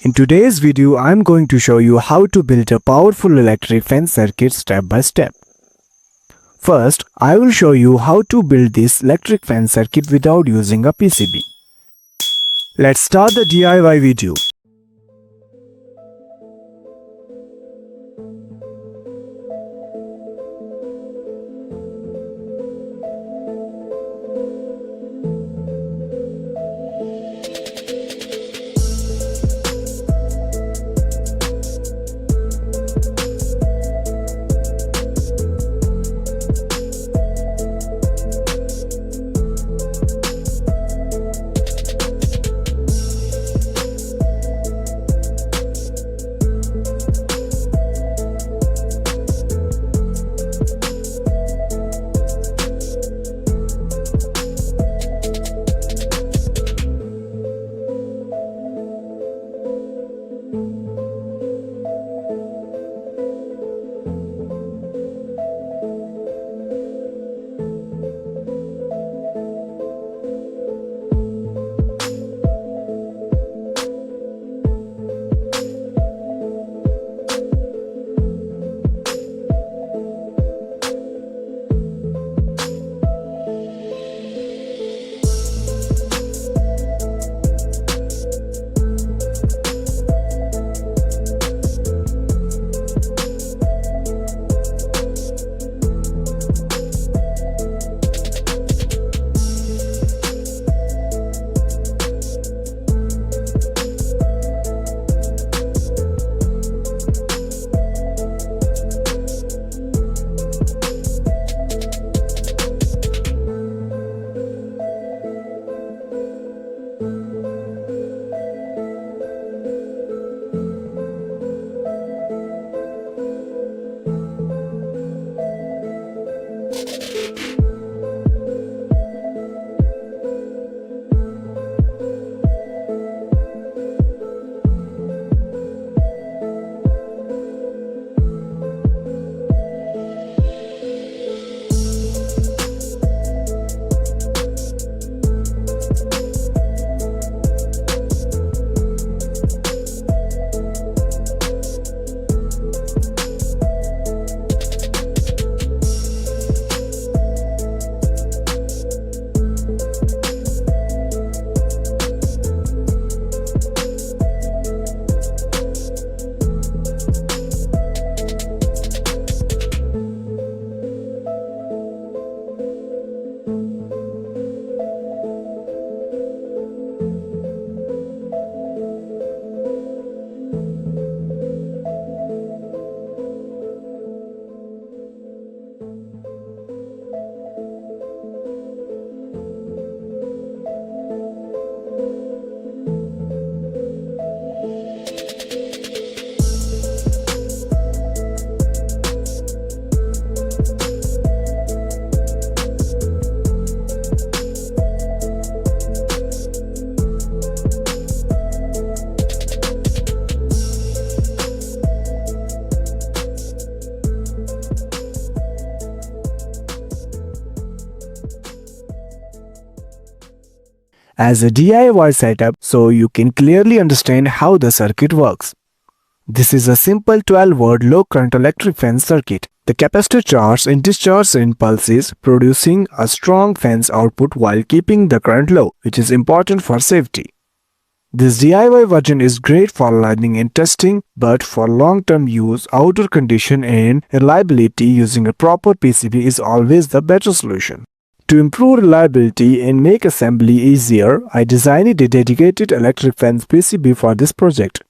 In today's video, I'm going to show you how to build a powerful electric fence circuit step by step. First, I will show you how to build this electric fence circuit without using a PCB. Let's start the DIY video. As a DIY setup so you can clearly understand how the circuit works. This is a simple 12-volt low current electric fence circuit. The capacitor charges and discharges in pulses, producing a strong fence output while keeping the current low, which is important for safety. This DIY version is great for learning and testing, but for long-term use, outdoor condition and reliability, using a proper PCB is always the better solution. To improve reliability and make assembly easier, I designed a dedicated electric fence PCB for this project.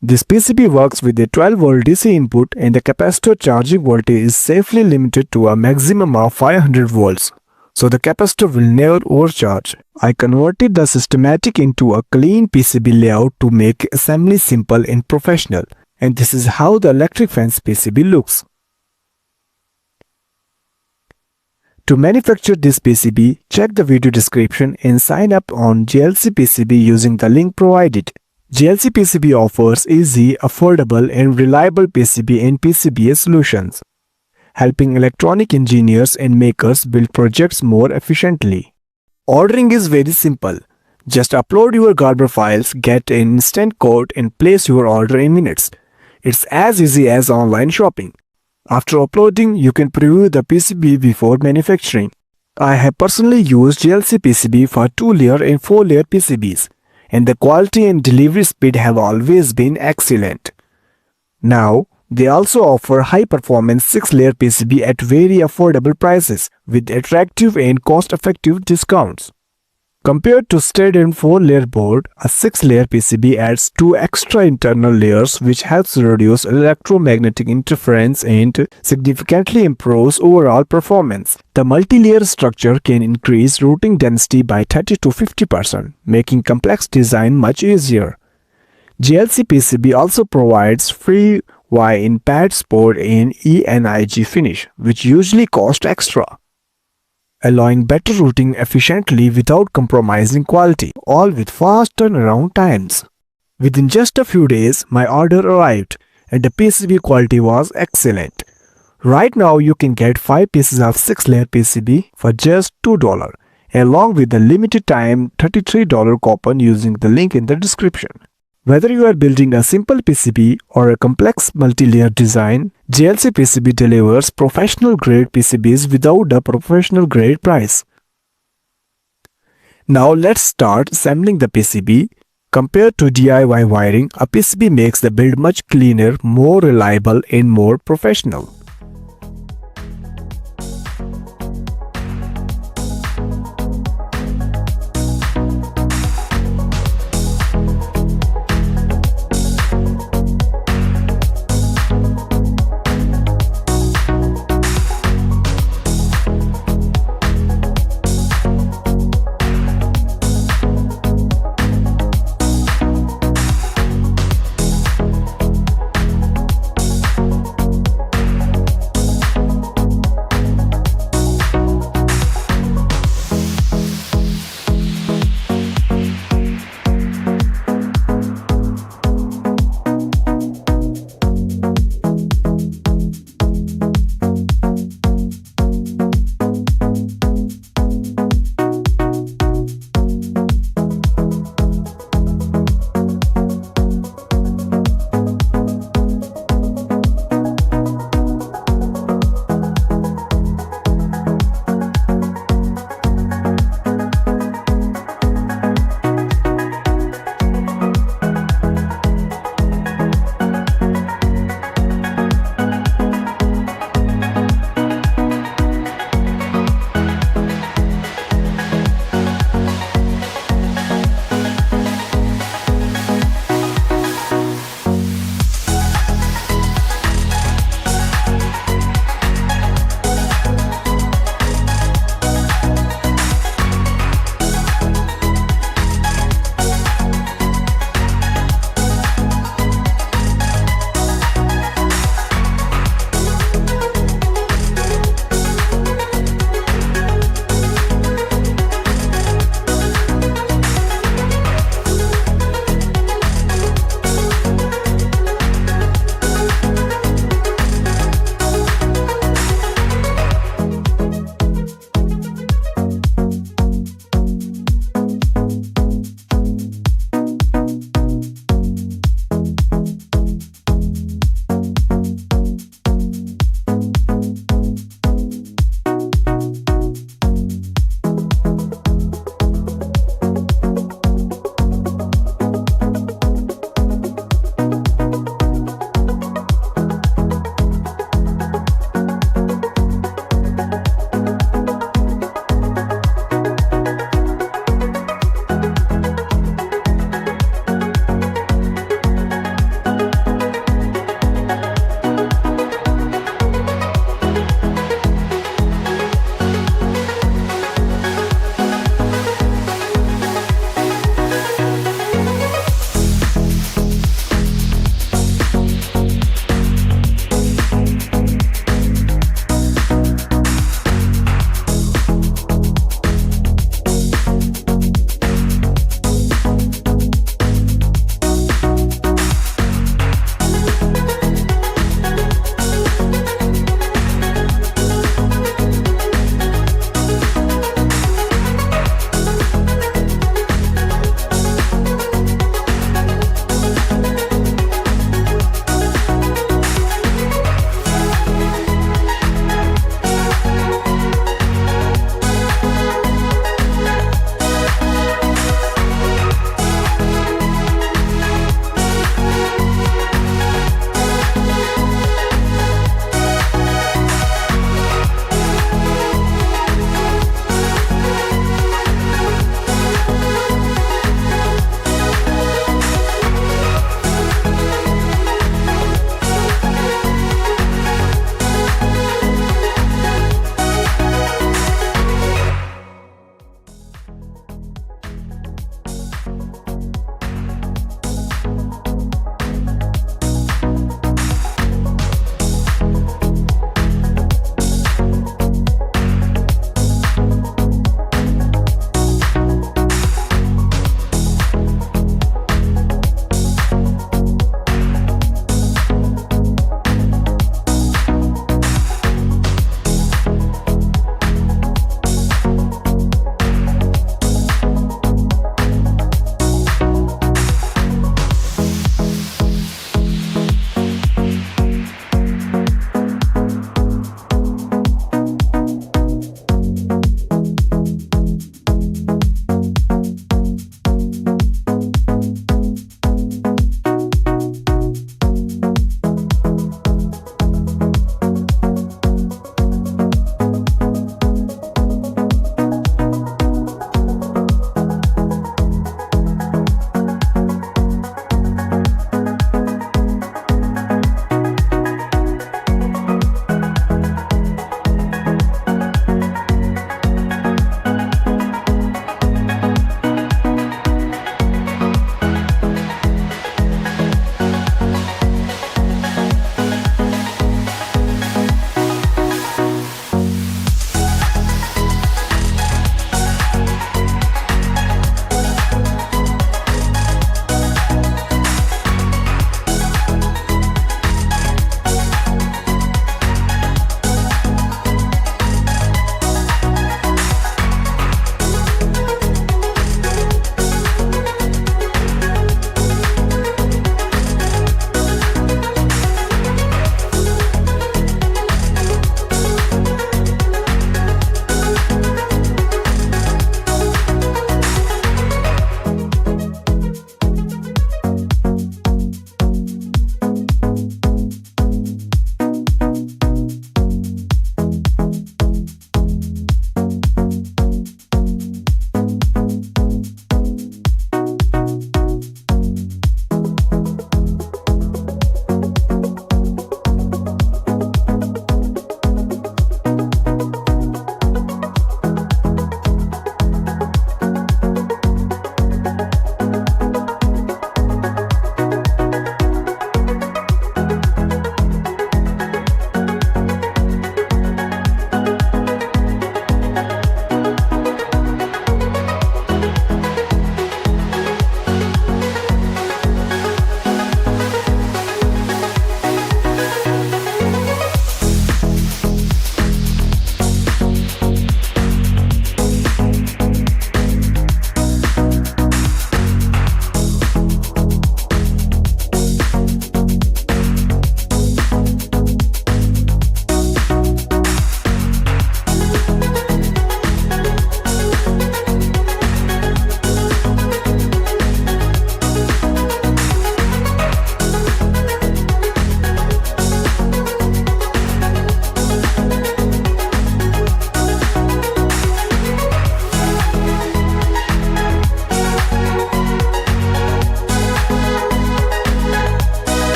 This PCB works with a 12-volt DC input, and the capacitor charging voltage is safely limited to a maximum of 500 volts, so the capacitor will never overcharge. I converted the schematic into a clean PCB layout to make assembly simple and professional, and this is how the electric fence PCB looks. To manufacture this PCB, check the video description and sign up on jlcpcb using the link provided. jlcpcb offers easy, affordable and reliable PCB and PCBA solutions, helping electronic engineers and makers build projects more efficiently. Ordering is very simple. Just upload your Gerber files, get an instant code, and place your order in minutes. It's as easy as online shopping. After uploading, you can preview the PCB before manufacturing. I have personally used jlcpcb for 2-layer and 4-layer PCBs, and the quality and delivery speed have always been excellent. Now, they also offer high-performance 6-layer PCB at very affordable prices with attractive and cost-effective discounts. Compared to standard 4-layer board, a 6-layer PCB adds 2 extra internal layers which helps reduce electromagnetic interference and significantly improves overall performance. The multi-layer structure can increase routing density by 30 to 50%, making complex design much easier. jlcpcb also provides free Y-in pad support in ENIG finish, which usually cost extra, allowing better routing efficiently without compromising quality, all with fast turnaround times. Within just a few days, my order arrived, and the PCB quality was excellent. Right now, you can get 5 pieces of 6-layer PCB for just $2, along with the limited time $33 coupon using the link in the description. Whether you are building a simple PCB or a complex multi-layer design, jlcpcb delivers professional-grade PCBs without the professional-grade price. Now let's start assembling the PCB. Compared to DIY wiring, a PCB makes the build much cleaner, more reliable, and more professional.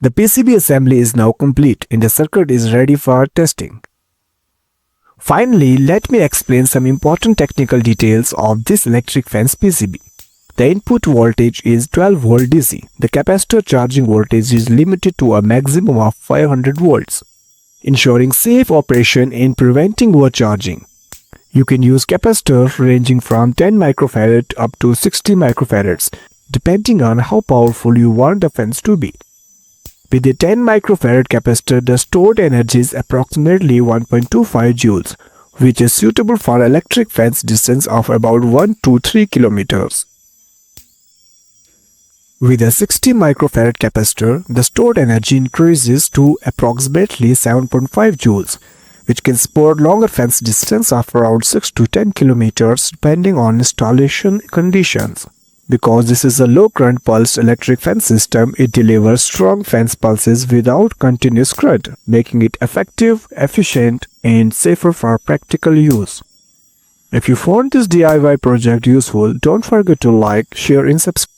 The PCB assembly is now complete and the circuit is ready for testing. Finally, let me explain some important technical details of this electric fence PCB. The input voltage is 12 volt DC. The capacitor charging voltage is limited to a maximum of 500 volts, ensuring safe operation and preventing overcharging. You can use capacitors ranging from 10 microfarad up to 60 microfarads, depending on how powerful you want the fence to be. With a 10 microfarad capacitor, the stored energy is approximately 1.25 joules, which is suitable for electric fence distance of about 1 to 3 kilometers. With a 60 microfarad capacitor, the stored energy increases to approximately 7.5 joules, which can support longer fence distance of around 6 to 10 kilometers depending on installation conditions. Because this is a low current pulsed electric fence system, it delivers strong fence pulses without continuous current, making it effective, efficient, and safer for practical use. If you found this DIY project useful, don't forget to like, share, and subscribe.